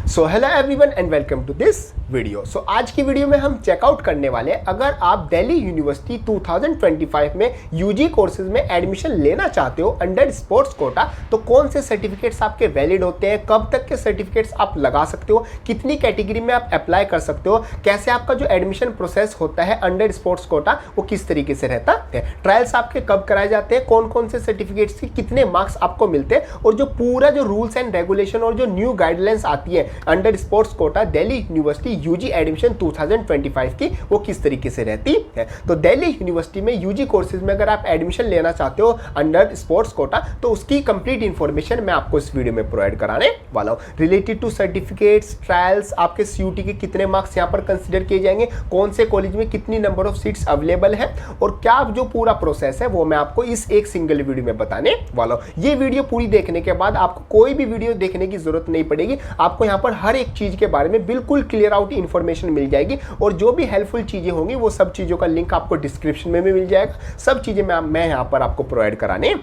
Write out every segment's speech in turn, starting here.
So hello everyone and welcome to this video. So आज की video में हम चेकआउट करने वाले हैं, अगर आप दिल्ली यूनिवर्सिटी 2025 में यूजी कोर्सेज में एडमिशन लेना चाहते हो अंडर स्पोर्ट्स कोटा, तो कौन से सर्टिफिकेट्स आपके वैलिड होते हैं, कब तक के सर्टिफिकेट्स आप लगा सकते हो, कितनी कैटेगरी में आप अप्लाई कर सकते हो, कैसे आपका जो एडमिशन प्रोसेस होता है अंडर स्पोर्ट्स कोटा वो किस तरीके से रहता है, ट्रायल्स आपके कब कराए जाते हैं, कौन कौन से सर्टिफिकेट्स की कितने मार्क्स आपको मिलते हैं, और जो पूरा जो रूल्स एंड रेगुलेशन और जो न्यू गाइडलाइंस आती है under sports quota Delhi university UG admission 2025 की, वो किस तरीके से रहती है। तो दिल्ली यूनिवर्सिटी में यूजी कोर्सेज में अगर आप एडमिशन लेना चाहते हो अंडर स्पोर्ट्स कोटा, तो उसकी कंप्लीट इंफॉर्मेशन मैं आपको इस वीडियो में प्रोवाइड कराने वाला हूं। रिलेटेड टू सर्टिफिकेट्स, ट्रायल्स, आपके सीयूटी के कितने मार्क्स यहां पर कंसीडर किए जाएंगे, कौन से कॉलेज में कितनी नंबर ऑफ सीट्स अवेलेबल है, और क्या जो पूरा प्रोसेस है वो मैं आपको इस एक सिंगल वीडियो में बताने वाला हूं। ये वीडियो पूरी देखने के बाद आपको कोई भी वीडियो देखने की जरूरत नहीं पड़ेगी, आपको यहाँ पर हर एक चीज के बारे में बिल्कुल क्लियर आउट इंफॉर्मेशन मिल जाएगी, और जो भी हेल्पफुल चीजें होंगी वो सब चीजों का लिंक आपको डिस्क्रिप्शन में भी मिल जाएगा। सब चीजें मैं यहाँ पर आपको प्रोवाइड कराने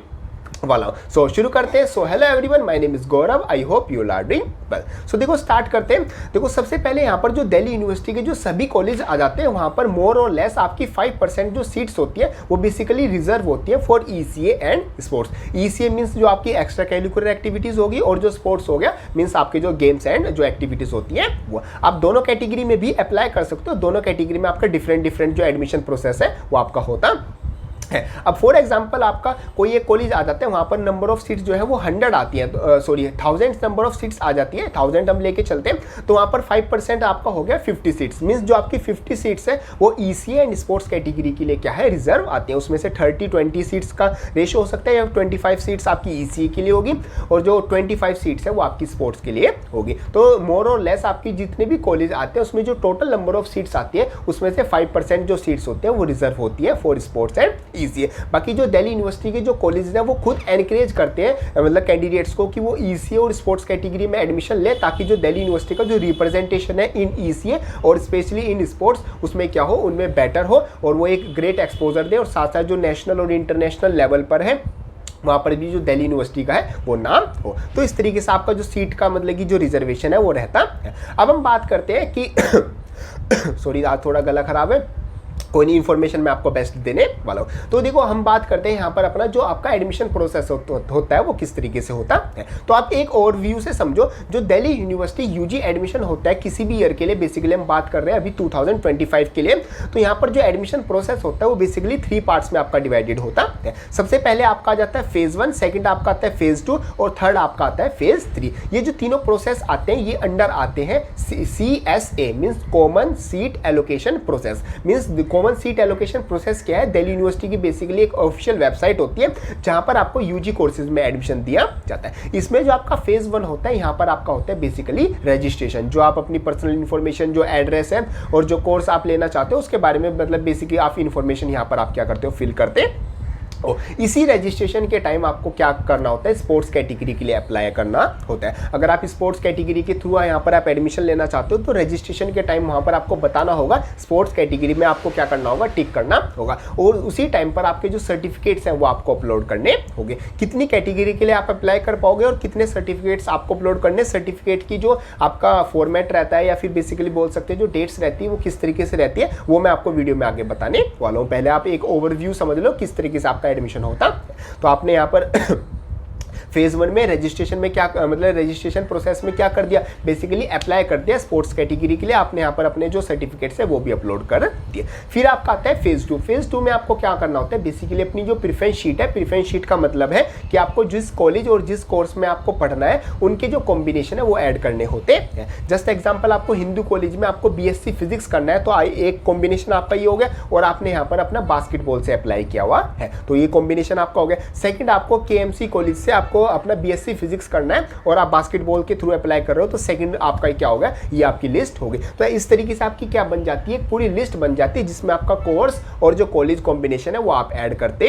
वाला हूं। सो शुरू करते हैं। So hello everyone, my name is Gaurav, I hope you are doing well. So देखो स्टार्ट करते हैं। देखो सबसे पहले यहाँ पर जो दिल्ली यूनिवर्सिटी के जो सभी कॉलेज आ जाते हैं, वहां पर मोर और लेस आपकी 5% जो सीट्स होती है वो बेसिकली रिजर्व होती है for ECA and sports. ECA means जो आपकी एक्स्ट्रा करिकुलर एक्टिविटीज होगी, और जो स्पोर्ट्स हो गया मींस आपके जो गेम्स एंड जो एक्टिविटीज होती है वो आप दोनों कैटेगरी में भी अप्लाई कर सकते हो। दोनों कैटेगरी में आपका डिफरेंट जो एडमिशन प्रोसेस है वो आपका होता है। अब फॉर एग्जांपल आपका कोई एक कॉलेज आ जाता है, वहां पर नंबर ऑफ सीट्स जो है वो 100 आती है, सॉरी 1000 नंबर ऑफ सीट्स आ जाती है, 1000 हम लेके चलते हैं, तो वहां पर 5% आपका हो गया 50 सीट्स। मींस जो आपकी 50 सीट्स है वो ईसीए एंड स्पोर्ट्स कैटेगरी के लिए क्या है, रिजर्व आती है। उसमें से 30-20 सीट्स का रेशियो हो सकता है, या 25 सीट्स आपकी ईसीए के लिए होगी और जो 25 सीट्स है वो आपकी स्पोर्ट्स के लिए होगी। तो मोर और लेस आपकी जितने भी कॉलेज आते हैं उसमें जो टोटल नंबर ऑफ सीट्स आती है उसमें से 5% जो सीट्स होते हैं वो रिजर्व होती है फॉर स्पोर्ट्स एंड ईसीए। बाकी जो दिल्ली यूनिवर्सिटी के जो कॉलेज हैं वो खुद एनकरेज करते हैं मतलब कैंडिडेट्स को कि वो ईसीए और स्पोर्ट्स कैटेगरी में एडमिशन ले, ताकि जो दिल्ली यूनिवर्सिटी का जो रिप्रेजेंटेशन है इन ईसीए और स्पेशली इन स्पोर्ट्स उसमें क्या हो, उनमें बेटर हो, और वो एक ग्रेट एक्सपोजर दे, और साथ साथ जो नेशनल और इंटरनेशनल लेवल पर है वहाँ पर भी जो दिल्ली यूनिवर्सिटी का है वो नाम हो। तो इस तरीके से आपका जो सीट का मतलब कि जो रिजर्वेशन है वो रहता है। अब हम बात करते हैं कि सॉरी आज थोड़ा गला खराब है, कोई नहीं, इन्फॉर्मेशन मैं आपको बेस्ट देने वाला हूँ। तो देखो हम बात करते हैं यहाँ पर अपना जो आपका एडमिशन प्रोसेस होता है वो किस तरीके से होता है। तो आप एक ओवरव्यू से समझो, जो दिल्ली यूनिवर्सिटी यूजी एडमिशन होता है किसी भी ईयर के लिए, बेसिकली हम बात कर रहे हैं अभी 2025 के लिए, तो यहाँ पर जो एडमिशन प्रोसेस होता है वो बेसिकली 3 पार्ट्स में आपका डिवाइडेड होता है। सबसे पहले आपका आ जाता है फेज 1, सेकेंड आपका आता है फेज 2, और थर्ड आपका आता है फेज 3। ये जो तीनों प्रोसेस आते हैं ये अंडर आते हैं CSA means common seat allocation process. Means common seat allocation process क्या है, दिल्ली यूनिवर्सिटी की बेसिकली एक ऑफिशियल वेबसाइट होती है जहां पर आपको यूजी कोर्सेज में एडमिशन दिया जाता है। इसमें जो आपका फेज 1 होता है, यहां पर आपका होता है बेसिकली रजिस्ट्रेशन, जो आप अपनी पर्सनल इन्फॉर्मेशन, जो एड्रेस है और जो कोर्स आप लेना चाहते हो उसके बारे में मतलब बेसिकली आप इन्फॉर्मेशन यहां पर आप क्या करते हो, फिल करते। इसी रजिस्ट्रेशन के टाइम आपको क्या करना होता है, स्पोर्ट्स कैटेगरी के लिए अप्लाई करना होता है। अगर आप स्पोर्ट्स कैटेगरी के थ्रू यहाँ पर आप एडमिशन लेना चाहते हो तो रजिस्ट्रेशन के टाइम वहाँ पर आपको बताना होगा स्पोर्ट्स कैटेगरी में आपको क्या करना होगा, टिक करना होगा, और उसी टाइम पर आपके जो सर्टिफिकेट्स हैं वो आपको अपलोड करने होंगे। कितनी कैटेगरी के लिए आप अप्लाई कर पाओगे और कितने सर्टिफिकेट्स आपको अपलोड करने, सर्टिफिकेट की जो आपका फॉर्मेट रहता है या फिर बेसिकली बोल सकते हैं जो डेट्स रहती है वो किस तरीके से रहती है, वो मैं आपको वीडियो में आगे बताने वाला हूँ। पहले आप एक ओवरव्यू समझ लो किस तरीके से आपका एडमिशन होता। तो आपने यहां पर फेज 1 में रजिस्ट्रेशन में क्या मतलब रजिस्ट्रेशन प्रोसेस में क्या कर दिया, बेसिकली अप्लाई कर दिया स्पोर्ट्स कैटेगरी के लिए, आपने यहाँ पर अपने जो सर्टिफिकेट्स है वो भी अपलोड कर दिए। फिर आपका आता है फेज 2। फेज 2 में आपको क्या करना होता है, बेसिकली अपनी जो प्रेफरेंस शीट है, प्रेफरेंस शीट का मतलब है कि आपको जिस कॉलेज और जिस कोर्स में आपको पढ़ना है उनके जो कॉम्बिनेशन है वो ऐड करने होते हैं। जस्ट एग्जाम्पल, आपको हिंदू कॉलेज में आपको BSc फिजिक्स करना है तो एक कॉम्बिनेशन आपका ये हो गया, और आपने यहाँ पर अपना बास्केटबॉल से अप्लाई किया हुआ है तो ये कॉम्बिनेशन आपका हो गया। सेकेंड, आपको KMC कॉलेज से आपको अपना BSc फिजिक्स करना है और आप बास्केटबॉल के थ्रू अप्लाई कर रहे हो तो सेकंड आपका क्या होगा, ये आपकी लिस्ट होगी। तो इस तरीके से आपकी क्या बन जाती है, पूरी लिस्ट बन जाती है जिसमें आपका कोर्स और जो कॉलेज कॉम्बिनेशन है वो आप ऐड करते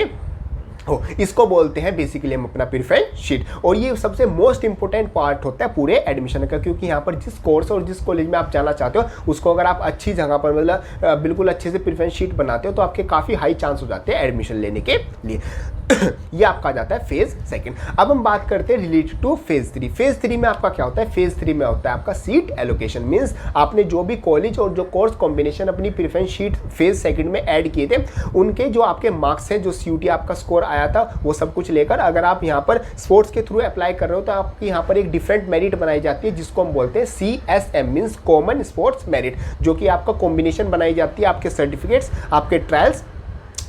हो। इसको बोलते हैं बेसिकली हम अपना प्रेफरेंस शीट, और ये सबसे मोस्ट इंपॉर्टेंट पार्ट होता है पूरे एडमिशन का, क्योंकि यहाँ पर जिस कोर्स और जिस कॉलेज में आप जाना चाहते हो उसको अगर आप अच्छी जगह पर मतलब बिल्कुल अच्छे से प्रेफरेंस शीट बनाते हो तो आपके काफ़ी हाई चांस हो जाते हैं एडमिशन लेने के लिए। ये आपका आ जाता है फेज सेकंड। अब हम बात करते हैं related two phase three. Phase three में आपका क्या होता है? फेज थ्री में होता है आपका सीट एलोकेशन। मींस आपने जो भी कॉलेज और जो कोर्स कॉम्बिनेशन अपनी प्रेफरेंस शीट फेज सेकंड में ऐड किए थे, उनके जो आपके मार्क्स हैं, जो CUT आपका स्कोर आया था, वो सब कुछ लेकर अगर आप यहाँ पर स्पोर्ट्स के थ्रू अप्लाई कर रहे हो तो आपकी यहाँ पर एक डिफरेंट मेरिट बनाई जाती है, जिसको हम बोलते हैं CSM means common sports merit, जो कि आपका कॉम्बिनेशन बनाई जाती है आपके सर्टिफिकेट्स, आपके ट्रायल्स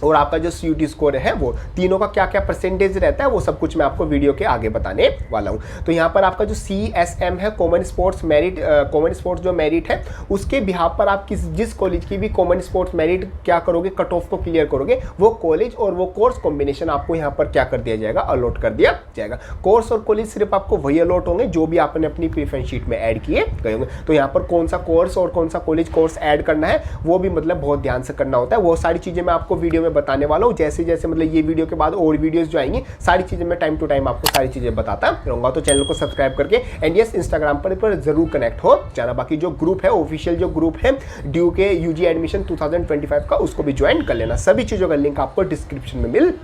और आपका जो CUT स्कोर है, वो तीनों का क्या क्या परसेंटेज रहता है वो सब कुछ मैं आपको वीडियो के आगे बताने वाला हूँ। तो यहाँ पर आपका जो CSM है, common sports merit, common sports जो मेरिट है, उसके बिहाफ पर आप जिस कॉलेज की भी कॉमन स्पोर्ट्स मेरिट क्या करोगे, कट ऑफ को क्लियर करोगे, वो कॉलेज और वो कोर्स कॉम्बिनेशन आपको यहाँ पर क्या कर दिया जाएगा, अलॉट कर दिया जाएगा। कोर्स और कॉलेज सिर्फ आपको वही अलॉट होंगे जो भी आपने अपनी प्रेफरेंस शीट में ऐड किए गए होंगे। तो यहाँ पर कौन सा कोर्स और कौन सा कॉलेज कोर्स ऐड करना है वो भी मतलब बहुत ध्यान से करना होता है। वो सारी चीज़ें मैं आपको वीडियो में बताने वाला हूँ। जैसे जैसे मतलब ये वीडियो के बाद और वीडियोस जो आएंगी, सारी चीजें मैं टाइम टू टाइम आपको सारी चीजें बताता रहूंगा। तो चैनल को सब्सक्राइब करके एंड यस इंस्टाग्राम पर जरूर कनेक्ट हो जाना। बाकी जो ग्रुप है, ऑफिशियल जो ग्रुप है ड्यू के UG एडमिशन 2025 का, उसको भी ज्वाइन कर लेना। सभी चीजों का लिंक आपको डिस्क्रिप्शन में मिल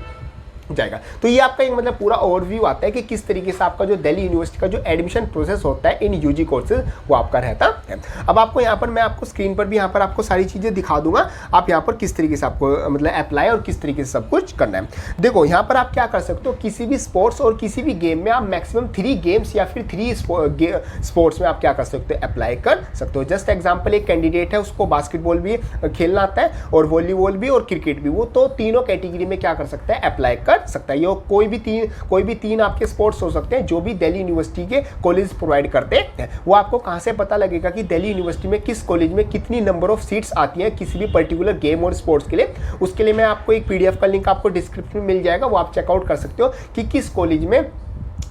जाएगा। तो ये आपका एक मतलब पूरा ओवरव्यू आता है कि किस तरीके से आपका जो दिल्ली यूनिवर्सिटी का जो एडमिशन प्रोसेस होता है इन UG कोर्सेज वो आपका रहता है। अब आपको यहाँ पर मैं आपको स्क्रीन पर भी यहाँ पर आपको सारी चीज़ें दिखा दूंगा, आप यहाँ पर किस तरीके से आपको मतलब अप्लाई और किस तरीके से सब कुछ करना है। देखो यहाँ पर आप क्या कर सकते हो, किसी भी स्पोर्ट्स और किसी भी गेम में आप मैक्सिमम 3 गेम्स या फिर 3 स्पोर्ट्स में आप क्या कर सकते हो, अप्लाई कर सकते हो। जस्ट एग्जाम्पल, एक कैंडिडेट है, उसको बास्केटबॉल भी खेलना आता है और वॉलीबॉल भी और क्रिकेट भी, वो तो तीनों कैटेगरी में क्या कर सकता है, अप्लाई कर सकता है। ये कोई भी तीन आपके स्पोर्ट्स हो सकते हैं जो भी दिल्ली यूनिवर्सिटी के कॉलेज प्रोवाइड करते हैं। वो आपको कहां से पता लगेगा कि दिल्ली यूनिवर्सिटी में किस कॉलेज में कितनी नंबर ऑफ सीट्स आती हैं किसी भी पर्टिकुलर गेम और स्पोर्ट्स के लिए? उसके लिए मैं आपको एक PDF का लिंक आपको डिस्क्रिप्शन में मिल जाएगा, वो आप चेकआउट कर सकते हो कि किस कॉलेज में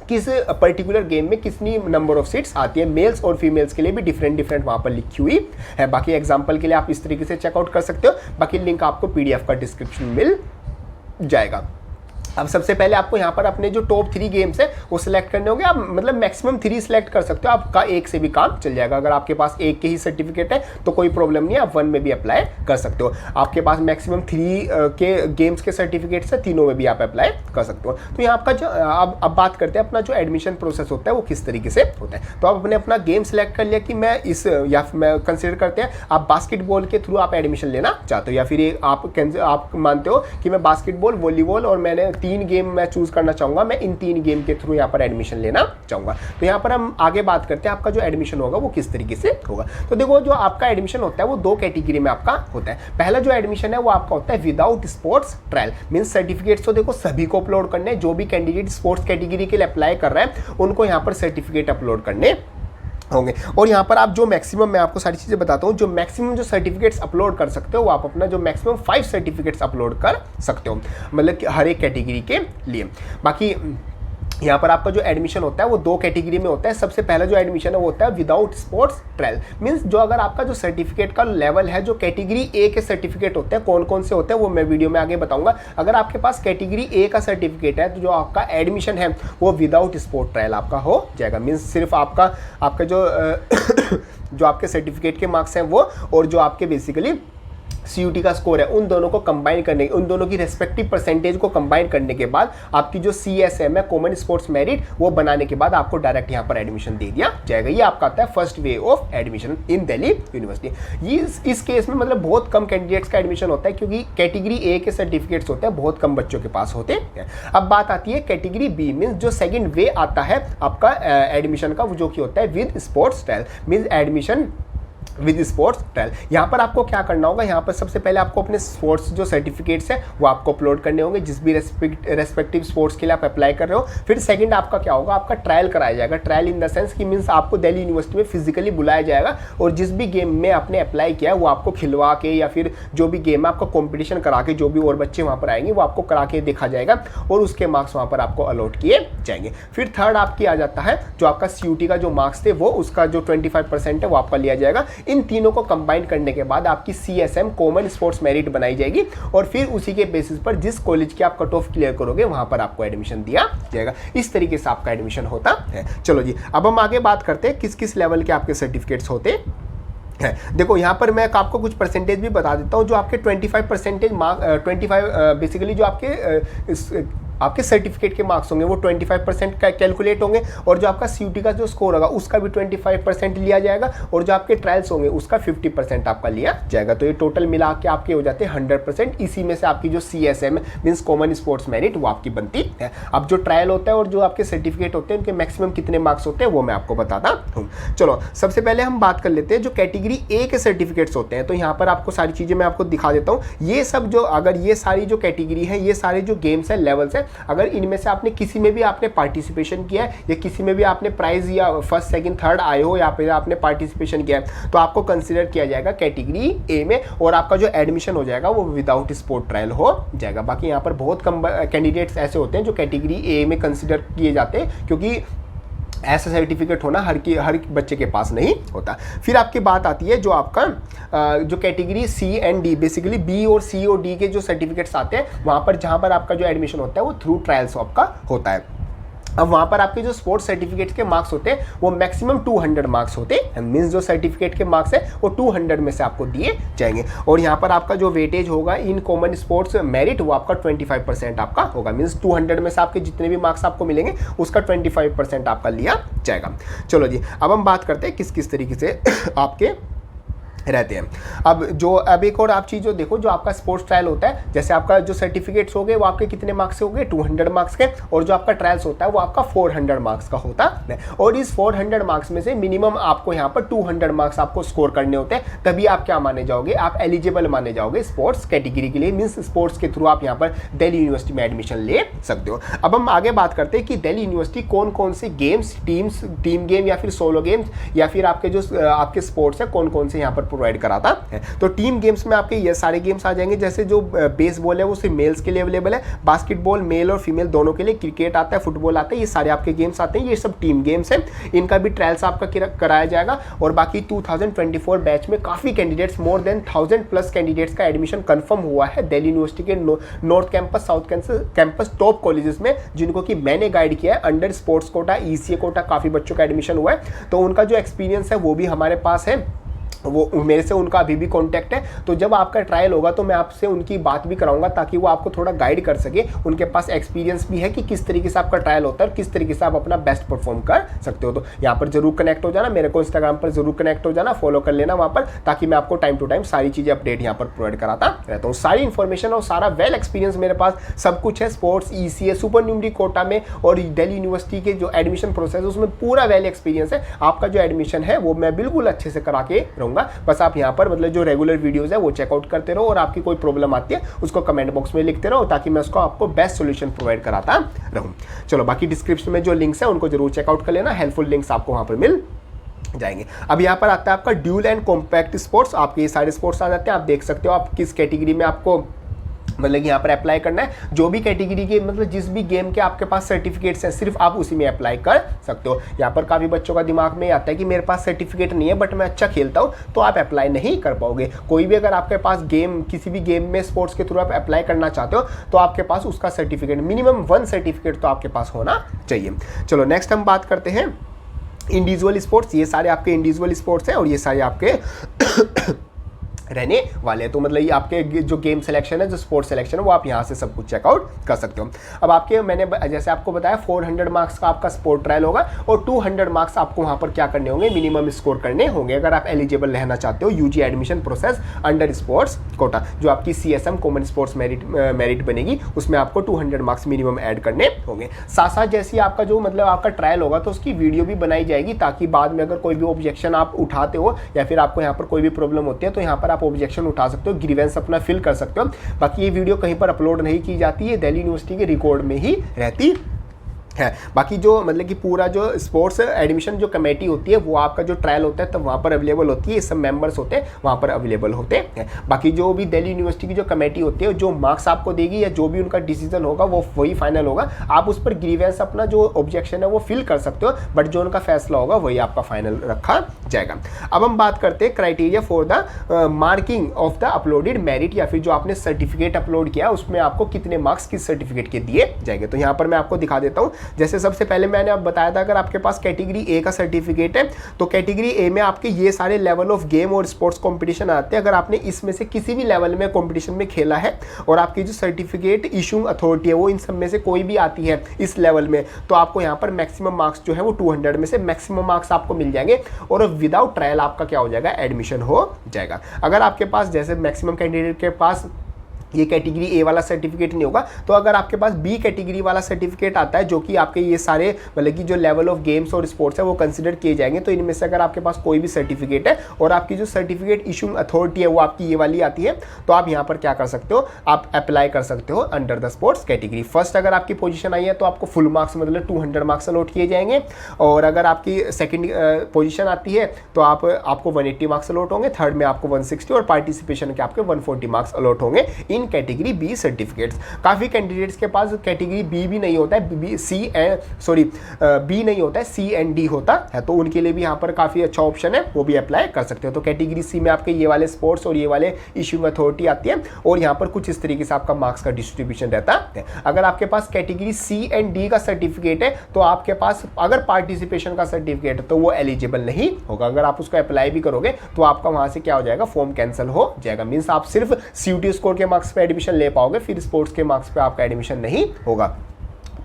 किस पर्टिकुलर गेम में कितनी नंबर ऑफ सीट्स आती है। मेल्स और फीमेल्स के लिए भी डिफरेंट वहां पर लिखी हुई है। बाकी एग्जांपल के लिए आप इस तरीके से चेकआउट कर सकते हो। बाकी लिंक आपको PDF का डिस्क्रिप्शन में मिल जाएगा। अब सबसे पहले आपको यहाँ पर अपने जो टॉप 3 गेम्स है वो सिलेक्ट करने होंगे। आप मतलब मैक्सिमम 3 सिलेक्ट कर सकते हो, आपका एक से भी काम चल जाएगा। अगर आपके पास एक के ही सर्टिफिकेट है तो कोई प्रॉब्लम नहीं है, आप 1 में भी अप्लाई कर सकते हो। आपके पास मैक्सिमम 3 के गेम्स के सर्टिफिकेट्स है, तीनों में भी आप अप्लाई कर सकते हो। तो यहाँ आपका जो अब बात करते हैं अपना जो एडमिशन प्रोसेस होता है वो किस तरीके से होता है। तो आप अपने अपना गेम सिलेक्ट कर लिया कि मैं इस या मैं कंसिडर करते हैं आप बास्केटबॉल के थ्रू आप एडमिशन लेना चाहते हो, या फिर आप मानते हो कि मैं बास्केटबॉल, वॉलीबॉल और मैंने 3 गेम मैं चूज करना चाहूंगा, मैं इन 3 गेम के थ्रू यहाँ पर एडमिशन लेना चाहूंगा। तो यहाँ पर हम आगे बात करते हैं आपका जो एडमिशन होगा वो किस तरीके से होगा। तो देखो, जो आपका एडमिशन होता है वो 2 कैटेगरी में आपका होता है। पहला जो एडमिशन है वो आपका होता है without sports trial. Means certificates तो देखो सभी को अपलोड करने हैं, जो भी कैंडिडेट स्पोर्ट्स कैटेगरी के लिए अप्लाई कर रहे हैं उनको यहाँ पर सर्टिफिकेट अपलोड करने होंगे। और यहाँ पर आप जो मैक्सिमम, मैं आपको सारी चीज़ें बताता हूँ, जो मैक्सिमम जो सर्टिफिकेट्स अपलोड कर सकते हो वो आप अपना जो मैक्सिमम 5 सर्टिफिकेट्स अपलोड कर सकते हो, मतलब कि हर एक कैटेगरी के लिए। बाकी यहाँ पर आपका जो एडमिशन होता है वो 2 कैटेगरी में होता है। सबसे पहला जो एडमिशन है वो होता है विदाउट स्पोर्ट्स ट्रायल। मींस जो अगर आपका जो सर्टिफिकेट का लेवल है, जो कैटेगरी A के सर्टिफिकेट होते हैं, कौन कौन से होते हैं वो मैं वीडियो में आगे बताऊंगा। अगर आपके पास कैटेगरी A का सर्टिफिकेट है तो जो आपका एडमिशन है वो विदाउट स्पोर्ट ट्रायल आपका हो जाएगा। मीन्स सिर्फ आपका जो आपके सर्टिफिकेट के मार्क्स हैं वो और जो आपके बेसिकली CUT का स्कोर है, उन दोनों को कंबाइन करने, उन दोनों की रेस्पेक्टिव परसेंटेज को कंबाइन करने के बाद आपकी जो CSM है, कॉमन स्पोर्ट्स मेरिट, वो बनाने के बाद आपको डायरेक्ट यहाँ पर एडमिशन दे दिया जाएगा। ये आपका आता है first way of admission in Delhi university. ये इस केस में मतलब बहुत कम कैंडिडेट्स का एडमिशन होता है क्योंकि कैटेगरी A के सर्टिफिकेट्स होते हैं, बहुत कम बच्चों के पास होते हैं। अब बात आती है कैटेगरी B, मीन्स जो सेकेंड वे आता है आपका एडमिशन का, वो जो कि होता है with sports trial. Means admission with sports trial. यहाँ पर आपको क्या करना होगा, यहाँ पर सबसे पहले आपको अपने स्पोर्ट्स जो सर्टिफिकेट्स हैं वो आपको अपलोड करने होंगे, जिस भी रेस्पेक्टिव स्पोर्ट्स के लिए आप अप्लाई कर रहे हो। फिर सेकंड आपका क्या होगा, आपका ट्रायल कराया जाएगा। ट्रायल इन द सेंस कि मीन्स आपको दिल्ली यूनिवर्सिटी में फिजिकली बुलाया जाएगा और जिस भी गेम में आपने अप्लाई किया है वो आपको खिलवा के, या फिर जो भी गेम है आपका कॉम्पिटिशन करा के, जो भी और बच्चे वहाँ पर आएंगे वो आपको करा के देखा जाएगा और उसके मार्क्स वहाँ पर आपको अलॉट किए जाएंगे। फिर थर्ड आपकी आ जाता है जो आपका CUT का जो मार्क्स थे वो उसका जो 25% है वो आपका लिया जाएगा। इन तीनों को कंबाइन करने के बाद आपकी CSM कॉमन स्पोर्ट्स मेरिट बनाई जाएगी और फिर उसी के बेसिस पर जिस कॉलेज की आप कट ऑफ क्लियर करोगे वहां पर आपको एडमिशन दिया जाएगा। इस तरीके से आपका एडमिशन होता है। चलो जी, अब हम आगे बात करते हैं किस किस लेवल के आपके सर्टिफिकेट्स होते हैं। देखो यहाँ पर मैं आपको कुछ परसेंटेज भी बता देता हूँ। जो आपके 25% मार्क 25 बेसिकली जो आपके आपके सर्टिफिकेट के मार्क्स होंगे वो 25% का कैलकुलेट होंगे, और जो आपका CUT का जो स्कोर होगा उसका भी 25% लिया जाएगा, और जो आपके ट्रायल्स होंगे उसका 50% आपका लिया जाएगा। तो ये टोटल मिला के आपके हो जाते हैं 100%। इसी में से आपकी जो CSM means common sports merit वो आपकी बनती है। अब जो ट्रायल होता है और जो आपके सर्टिफिकेट होते हैं उनके मैक्सिमम कितने मार्क्स होते हैं वो मैं आपको बताता हूँ। चलो सबसे पहले हम बात कर लेते हैं जो कैटेगरी A के सर्टिफिकेट्स होते हैं। तो यहाँ पर आपको सारी चीज़ें मैं आपको दिखा देता हूँ। ये सब जो अगर ये सारी जो कैटेगरी है, ये सारे जो गेम्स हैं, लेवल्स हैं, अगर इनमें से आपने किसी में भी आपने पार्टिसिपेशन किया है या किसी में भी आपने प्राइज या फर्स्ट सेकंड थर्ड आए हो या फिर आपने पार्टिसिपेशन किया है तो आपको कंसिडर किया जाएगा कैटेगरी A में, और आपका जो एडमिशन हो जाएगा वो विदाउट स्पोर्ट ट्रायल हो जाएगा। बाकी यहाँ पर बहुत कम कैंडिडेट्स ऐसे होते हैं जो कैटेगरी A में कंसिडर किए जाते हैं, क्योंकि ऐसा सर्टिफिकेट होना हर बच्चे के पास नहीं होता। फिर आपकी बात आती है जो आपका जो category C and D, basically B और C और D के जो सर्टिफिकेट्स आते हैं वहाँ पर जहाँ पर आपका जो एडमिशन होता है वो थ्रू ट्रायल्स आपका होता है। अब वहाँ पर आपके जो स्पोर्ट्स सर्टिफिकेट के मार्क्स होते हैं वो मैक्सिमम 200 मार्क्स होते हैं, मीन्स जो सर्टिफिकेट के मार्क्स है वो 200 में से आपको दिए जाएंगे। और यहाँ पर आपका जो वेटेज होगा इन कॉमन स्पोर्ट्स मेरिट वो आपका 25% आपका होगा, मीन्स 200 में से आपके जितने भी मार्क्स आपको मिलेंगे उसका 25% आपका लिया जाएगा। चलो जी, अब हम बात करते हैं किस किस तरीके से आपके रहते हैं। अब एक और आप चीज़ जो देखो, जो आपका स्पोर्ट्स ट्रायल होता है, जैसे आपका जो सर्टिफिकेट्स हो गए वो आपके कितने मार्क्स से हो गए 200 मार्क्स के, और जो आपका ट्रायल्स होता है वो आपका 400 मार्क्स का होता है। और इस 400 मार्क्स में से मिनिमम आपको यहाँ पर 200 मार्क्स आपको स्कोर करने होते हैं, तभी आप क्या माने जाओगे, आप एलिजिबल माने जाओगे स्पोर्ट्स कैटेगरी के लिए, मीन्स स्पोर्ट्स के थ्रू आप यहाँ पर दिल्ली यूनिवर्सिटी में एडमिशन ले सकते हो। अब हम आगे बात करते हैं कि दिल्ली यूनिवर्सिटी कौन कौन से गेम्स, टीम गेम या फिर सोलो गेम्स या फिर आपके जो आपके स्पोर्ट्स है कौन कौन से यहाँ पर प्रोवाइड कराता है। तो टीम गेम्स में आपके ये सारे गेम्स आ जाएंगे, जैसे जो बेसबॉल है वो सिर्फ मेल्स के लिए अवेलेबल है, बास्केटबॉल मेल और फीमेल दोनों के लिए, क्रिकेट आता है, फुटबॉल आता है, ये सारे आपके गेम्स आते हैं, ये सब टीम गेम्स हैं। इनका भी ट्रायल्स आपका कराया जाएगा। और बाकी 2024 बैच में काफ़ी कैंडिडेट्स, मोर देन 1000+ कैंडिडेट्स का एडमिशन कन्फर्म हुआ है दिल्ली यूनिवर्सिटी के north campus, south campus top colleges में, जिनको कि मैंने गाइड किया है under sports quota, ECA quota, काफ़ी बच्चों का एडमिशन हुआ है। तो उनका जो एक्सपीरियंस है वो भी हमारे पास है, वो मेरे से उनका अभी भी कांटेक्ट है। तो जब आपका ट्रायल होगा तो मैं आपसे उनकी बात भी कराऊंगा ताकि वो आपको थोड़ा गाइड कर सके। उनके पास एक्सपीरियंस भी है कि किस तरीके से आपका ट्रायल होता है और किस तरीके से आप अपना बेस्ट परफॉर्म कर सकते हो। तो यहाँ पर जरूर कनेक्ट हो जाना, मेरे को इंस्टाग्राम पर जरूर कनेक्ट हो जाना, फॉलो कर लेना वहाँ पर, ताकि मैं आपको टाइम टू टाइम सारी चीज़ें अपडेट यहाँ पर प्रोवाइड कराता रहता हूँ। सारी इन्फॉर्मेशन और सारा वेल एक्सपीरियंस मेरे पास सब कुछ है स्पोर्ट्स, ECA, सुपर न्यूमरी कोटा में और दिल्ली यूनिवर्सिटी के जो एडमिशन प्रोसेस है उसमें पूरा वेल एक्सपीरियंस है। आपका जो एडमिशन है वो मैं बिल्कुल अच्छे से करा के रहूँगा। बस आप यहाँ पर मतलब जो रेगुलर वीडियोस है वो चेकआउट करते रहो, और आपकी कोई प्रॉब्लम आती है उसको कमेंट बॉक्स में लिखते रहो, ताकि मैं उसको आपको बेस्ट सॉल्यूशन प्रोवाइड कराता रहूं। चलो, बाकी डिस्क्रिप्शन में जो लिंक्स है उनको जरूर चेकआउट कर लेना, हेल्पफुल लिंक्स आपको वहां पर मिल जाएंगे। अब यहाँ पर आता है आपका ड्यूल एंड कॉम्पैक्ट स्पोर्ट्स। आपके ये सारे स्पोर्ट्स आ जाते हैं, आप देख सकते हो आप किस कैटेगरी में आपको मतलब यहाँ पर अप्लाई करना है। जो भी कैटेगरी के मतलब जिस भी गेम के आपके पास सर्टिफिकेट्स हैं सिर्फ आप उसी में अप्लाई कर सकते हो। यहाँ पर काफ़ी बच्चों का दिमाग में आता है कि मेरे पास सर्टिफिकेट नहीं है बट मैं अच्छा खेलता हूँ, तो आप अप्लाई नहीं कर पाओगे। कोई भी अगर आपके पास गेम, किसी भी गेम में स्पोर्ट्स के थ्रू आप अप्लाई करना चाहते हो तो आपके पास उसका सर्टिफिकेट, मिनिमम 1 सर्टिफिकेट तो आपके पास होना चाहिए। चलो नेक्स्ट हम बात करते हैं इंडिविजुअल स्पोर्ट्स। ये सारे आपके इंडिविजुअल स्पोर्ट्स हैं और ये सारे आपके रहने वाले हैं। तो मतलब ये आपके जो गेम सिलेक्शन है, जो स्पोर्ट्स सिलेक्शन है, वो आप यहाँ से सब कुछ चेकआउट कर सकते हो। अब आपके मैंने जैसे आपको बताया 400 मार्क्स का आपका स्पोर्ट ट्रायल होगा और 200 मार्क्स आपको वहाँ पर क्या करने होंगे, मिनिमम स्कोर करने होंगे अगर आप एलिजिबल रहना चाहते हो UG admission process under sports quota. जो आपकी CSM कॉमन स्पोर्ट्स मेरिट बनेगी उसमें आपको 200 मार्क्स मिनिमम ऐड करने होंगे। साथ साथ जैसे आपका जो मतलब आपका ट्रायल होगा तो उसकी वीडियो भी बनाई जाएगी, ताकि बाद में अगर कोई भी ऑब्जेक्शन आप उठाते हो या फिर आपको यहाँ पर कोई भी प्रॉब्लम होती है तो यहाँ पर ऑब्जेक्शन उठा सकते हो, ग्रीवेंस अपना फिल कर सकते हो। बाकी ये वीडियो कहीं पर अपलोड नहीं की जाती है, दिल्ली यूनिवर्सिटी के रिकॉर्ड में ही रहती है। बाकी जो मतलब कि पूरा जो स्पोर्ट्स एडमिशन जो कमेटी होती है वो आपका जो ट्रायल होता है तब वहाँ पर अवेलेबल होती है, सब मेंबर्स होते हैं वहाँ पर अवेलेबल होते हैं। बाकी जो भी दिल्ली यूनिवर्सिटी की जो कमेटी होती है जो मार्क्स आपको देगी या जो भी उनका डिसीजन होगा वो वही फाइनल होगा। आप उस पर ग्रीवेंस अपना जो ऑब्जेक्शन है वो फिल कर सकते हो, बट जो उनका फैसला होगा वही आपका फाइनल रखा जाएगा। अब हम बात करते हैं criteria for the marking of the uploaded merit, या फिर जो आपने सर्टिफिकेट अपलोड किया उसमें आपको कितने मार्क्स किस सर्टिफिकेट के दिए जाएंगे। तो यहाँ पर मैं आपको दिखा देता हूँ जैसे सबसे पहले मैंने अब बताया था, अगर आपके पास कैटेगरी ए का सर्टिफिकेट है तो कैटेगरी ए में आपके ये सारे लेवल ऑफ गेम और स्पोर्ट्स कंपटीशन आते हैं। अगर आपने इसमें से किसी भी लेवल में कंपटीशन में खेला है और आपकी जो सर्टिफिकेट इशूइंग अथॉरिटी है वो इन सब में से कोई भी आती है इस लेवल में, तो आपको यहाँ पर मैक्सिमम मार्क्स जो है वो 200 में से मैक्सिमम मार्क्स आपको मिल जाएंगे और विदाउट ट्रायल आपका क्या हो जाएगा, एडमिशन हो जाएगा। अगर आपके पास जैसे मैक्सिमम कैंडिडेट के पास ये कैटेगरी ए वाला सर्टिफिकेट नहीं होगा, तो अगर आपके पास बी कैटेगरी वाला सर्टिफिकेट आता है जो कि आपके ये सारे मतलब कि जो लेवल ऑफ गेम्स और स्पोर्ट्स है वो कंसिडर किए जाएंगे, तो इनमें से अगर आपके पास कोई भी सर्टिफिकेट है और आपकी जो सर्टिफिकेट इशूइंग अथॉरिटी है वो आपकी ये वाली आती है, तो आप यहाँ पर क्या कर सकते हो, आप अप्लाई कर सकते हो under the sports category. First अगर आपकी पोजीशन आई है तो आपको फुल मार्क्स मतलब 200 मार्क्स अलॉट किए जाएंगे, और अगर आपकी सेकंड पोजीशन आती है तो आपको 180 मार्क्स अलॉट होंगे, थर्ड में आपको 160 और पार्टिसिपेशन के आपके 140 मार्क्स अलॉट होंगे इन कैटेगरी बी सर्टिफिकेट्स। काफी कैंडिडेट्स के पास कैटेगरी बी भी नहीं होता है, बी नहीं होता है, सी एंड डी होता है, तो उनके लिए भी यहाँ पर काफी अच्छा ऑप्शन है, वो भी अप्लाई कर सकते हो। तो कैटेगरी सी में आपके ये वाले स्पोर्ट्स और ये वाले इशूइंग अथॉरिटी आती है, और यहाँ पर कुछ इस तरीके से आपका मार्क्स का डिस्ट्रीब्यूशन रहता है। अगर आपके पास कैटेगरी सी एंड डी का सर्टिफिकेट है तो आपके पास अगर पार्टिसिपेशन का सर्टिफिकेट है तो वो एलिजिबल नहीं होगा। अगर आप उसको अप्लाई भी करोगे तो आपका वहां से क्या हो जाएगा, फॉर्म कैंसिल हो जाएगा। मींस आप सिर्फ सीयूटी स्कोर के मार्क्स पे एडमिशन ले पाओगे, फिर स्पोर्ट्स के मार्क्स पे आपका एडमिशन नहीं होगा।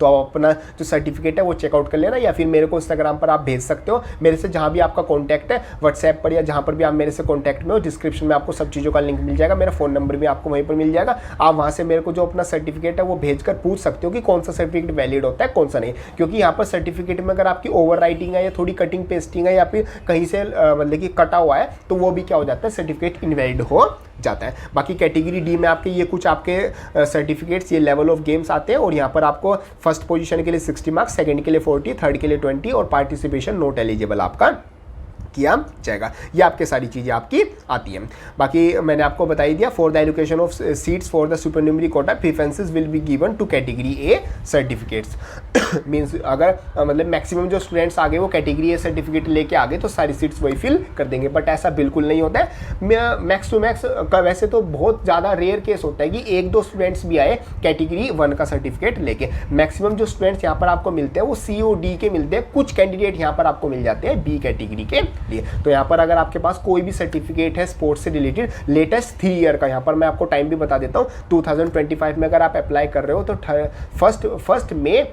तो आप अपना जो सर्टिफिकेट है वो चेकआउट कर लेना, या फिर मेरे को इंस्टाग्राम पर आप भेज सकते हो, मेरे से जहाँ भी आपका कॉन्टैक्ट है व्हाट्सएप पर या जहाँ पर भी आप मेरे से कॉन्टैक्ट में हो, डिस्क्रिप्शन में आपको सब चीज़ों का लिंक मिल जाएगा, मेरा फ़ोन नंबर भी आपको वहीं पर मिल जाएगा। आप वहाँ से मेरे को जो अपना सर्टिफिकेट है वो भेजकर पूछ सकते हो कि कौन सा सर्टिफिकेट वैलिड होता है कौन सा नहीं, क्योंकि यहाँ पर सर्टिफिकेट में अगर आपकी ओवर राइटिंग है या थोड़ी कटिंग पेस्टिंग है या फिर कहीं से मतलब कि कटा हुआ है तो वो भी क्या हो जाता है, सर्टिफिकेट इनवैलिड हो जाता है। बाकी कैटेगरी डी में आपके ये कुछ आपके सर्टिफिकेट्स, ये लेवल ऑफ गेम्स आते हैं, और यहाँ पर आपको फर्स्ट पोजीशन के लिए 60 मार्क्स, सेकंड के लिए 40, थर्ड के लिए 20 और पार्टिसिपेशन नॉट एलिजिबल आपका किया जाएगा। ये आपके सारी चीज़ें आपकी आती हैं। बाकी मैंने आपको बता ही दिया, for the allocation of seats for the supernumerary quota preferences will be given to category A certificates. Means अगर मतलब मैक्सिमम जो स्टूडेंट्स आगे वो कैटेगरी ए सर्टिफिकेट लेके आगे तो सारी सीट्स वही फिल कर देंगे, बट ऐसा बिल्कुल नहीं होता है। मैक्स टू मैक्स का वैसे तो बहुत ज़्यादा रेयर केस होता है कि एक दो स्टूडेंट्स भी आए कैटेगरी 1 का सर्टिफिकेट लेके। मैक्सिमम जो स्टूडेंट्स यहाँ पर आपको मिलते हैं वो सी और डी के मिलते हैं, कुछ कैंडिडेट यहाँ पर आपको मिल जाते हैं बी कैटेगरी के लिए। तो यहाँ पर अगर आपके पास कोई भी सर्टिफिकेट है स्पोर्ट्स से रिलेटेड लेटेस्ट 3 ईयर का, यहाँ पर मैं आपको टाइम भी बता देता हूँ, 2025 में अगर आप अप्लाई कर रहे हो तो फर्स्ट मई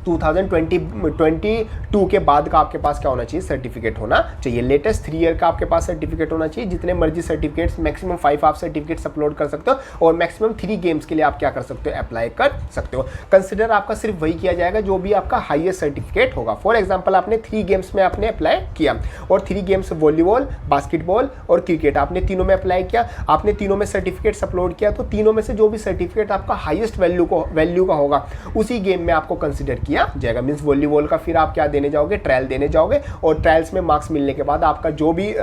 2022 के बाद का आपके पास क्या होना चाहिए, सर्टिफिकेट होना चाहिए। लेटेस्ट 3 ईयर का आपके पास सर्टिफिकेट होना चाहिए। जितने मर्जी सर्टिफिकेट्स, मैक्सिमम 5 आप सर्टिफिकेट्स अपलोड कर सकते हो, और मैक्सिमम 3 गेम्स के लिए आप क्या कर सकते हो, अप्लाई कर सकते हो। कंसिडर आपका सिर्फ वही किया जाएगा जो भी आपका हाईएस्ट सर्टिफिकेट होगा। फॉर एग्जाम्पल आपने 3 गेम्स में आपने अप्लाई किया, और 3 गेम्स वॉलीबॉल, बास्केटबॉल और क्रिकेट, आपने तीनों में अप्लाई किया, आपने तीनों में सर्टिफिकेट्स अपलोड किया, तो तीनों में से जो भी सर्टिफिकेट आपका हाईएस्ट वैल्यू का होगा उसी गेम में आपको कंसिडर किया जाएगा। मींस वॉलीबॉल का फिर आप क्या देने जाओगे, ट्रायल देने जाओगे, और ट्रायल्स में मार्क्स मिलने के बाद आपका जो भी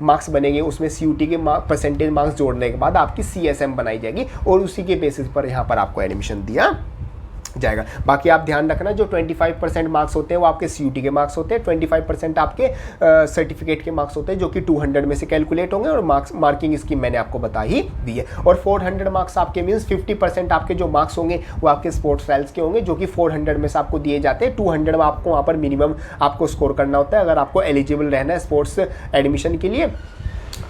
मार्क्स बनेंगे उसमें सीयूटी के परसेंटेज मार्क्स जोड़ने के बाद आपकी सीएसएम बनाई जाएगी, और उसी के बेसिस पर यहाँ पर आपको एडमिशन दिया जाएगा। बाकी आप ध्यान रखना, जो 25% मार्क्स होते हैं वो आपके सीयूटी के मार्क्स होते हैं, 25% आपके सर्टिफिकेट के मार्क्स होते हैं जो कि 200 में से कैलकुलेट होंगे, और मार्किंग स्कीम मैंने आपको बता ही दी है। और 400 मार्क्स आपके मीन्स 50% आपके जो मार्क्स होंगे वो आपके स्पोर्ट्स ट्रायल्स के होंगे, जो कि 400 में से आपको दिए जाते हैं। 200 में आपको वहाँ पर मिनिमम आपको स्कोर करना होता है अगर आपको एलिजिबल रहना है स्पोर्ट्स एडमिशन के लिए।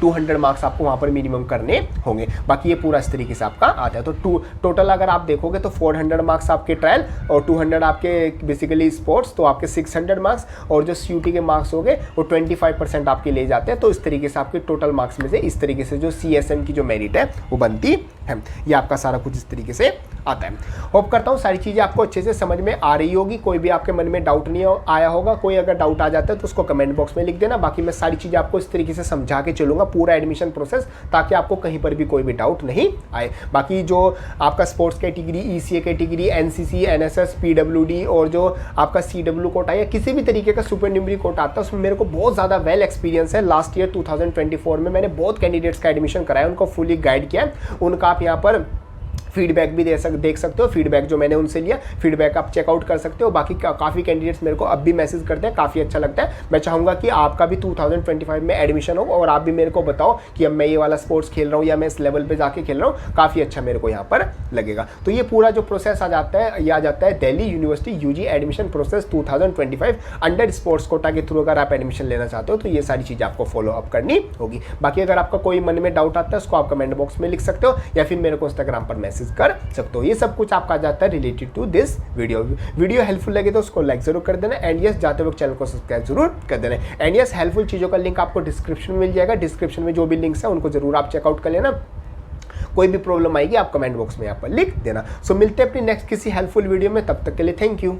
200 मार्क्स आपको वहाँ पर मिनिमम करने होंगे। बाकी ये पूरा इस तरीके से आपका आता है। तो टोटल अगर आप देखोगे तो 400 मार्क्स आपके ट्रायल और 200 आपके बेसिकली स्पोर्ट्स, तो आपके 600 मार्क्स, और जो सीयूटी के मार्क्स हो गए वो 25% आपके ले जाते हैं। तो इस तरीके से आपके टोटल मार्क्स में से इस तरीके से जो सीएसएम की जो मेरिट है वो बनती है। ये आपका सारा कुछ इस तरीके से आता है। होप करता हूँ सारी चीज़ें आपको अच्छे से समझ में आ रही होगी। कोई भी आपके मन में डाउट नहीं आया होगा, कोई अगर डाउट आ जाता है तो उसको कमेंट बॉक्स में लिख देना। बाकी मैं सारी चीज़ें आपको इस तरीके से समझा के चलूँगा पूरा एडमिशन प्रोसेस, ताकि आपको कहीं पर भी कोई भी डाउट नहीं आए। बाकी जो आपका sports category, ECA category, NCC, NSS, PWD और जो आपका सीडब्ल्यू कोटा या किसी भी तरीके का सुपर न्यूमरी कोटा आता है, उसमें मेरे को बहुत ज़्यादा वेल एक्सपीरियंस है। लास्ट ईयर 2024 में मैंने बहुत कैंडिडेट्स का एडमिशन कराया, उनको फुली गाइड किया। उनका आप यहाँ पर फीडबैक भी देख सकते हो, फीडबैक जो मैंने उनसे लिया, फीडबैक आप चेकआउट कर सकते हो। बाकी काफ़ी कैंडिडेट्स मेरे को अब भी मैसेज करते हैं, काफ़ी अच्छा लगता है। मैं चाहूँगा कि आपका भी 2025 में एडमिशन हो और आप भी मेरे को बताओ कि अब मैं ये वाला स्पोर्ट्स खेल रहा हूँ या मैं इस लेवल पे जाके खेल रहा हूँ, काफ़ी अच्छा मेरे को यहाँ पर लगेगा। तो ये पूरा जो प्रोसेस आ जाता है, ये आ जाता है Delhi university UG admission process 2025 under sports quota के थ्रू। अगर आप एडमिशन लेना चाहते हो तो ये सारी चीज़ें आपको फॉलो अप करनी होगी। बाकी अगर आपका कोई मन में डाउट आता है उसको आप कमेंट बॉक्स में लिख सकते हो या फिर मेरे को इंस्टाग्राम पर मैसेज कर सकते हो। ये सब कुछ आपका आ जाता है related to this video helpful लगे तो उसको लाइक जरूर कर देना एंड यस जाते वक्त चैनल को सब्सक्राइब जरूर कर देना एंड यस हेल्पफुल चीज़ों का लिंक आपको डिस्क्रिप्शन में मिल जाएगा। डिस्क्रिप्शन में जो भी लिंक्स है उनको जरूर आप चेकआउट कर लेना। कोई भी प्रॉब्लम आएगी आप कमेंट बॉक्स में यहाँ पर लिख देना। सो मिलते हैं अपनी नेक्स्ट किसी हेल्पफुल वीडियो में, तब तक के लिए थैंक यू।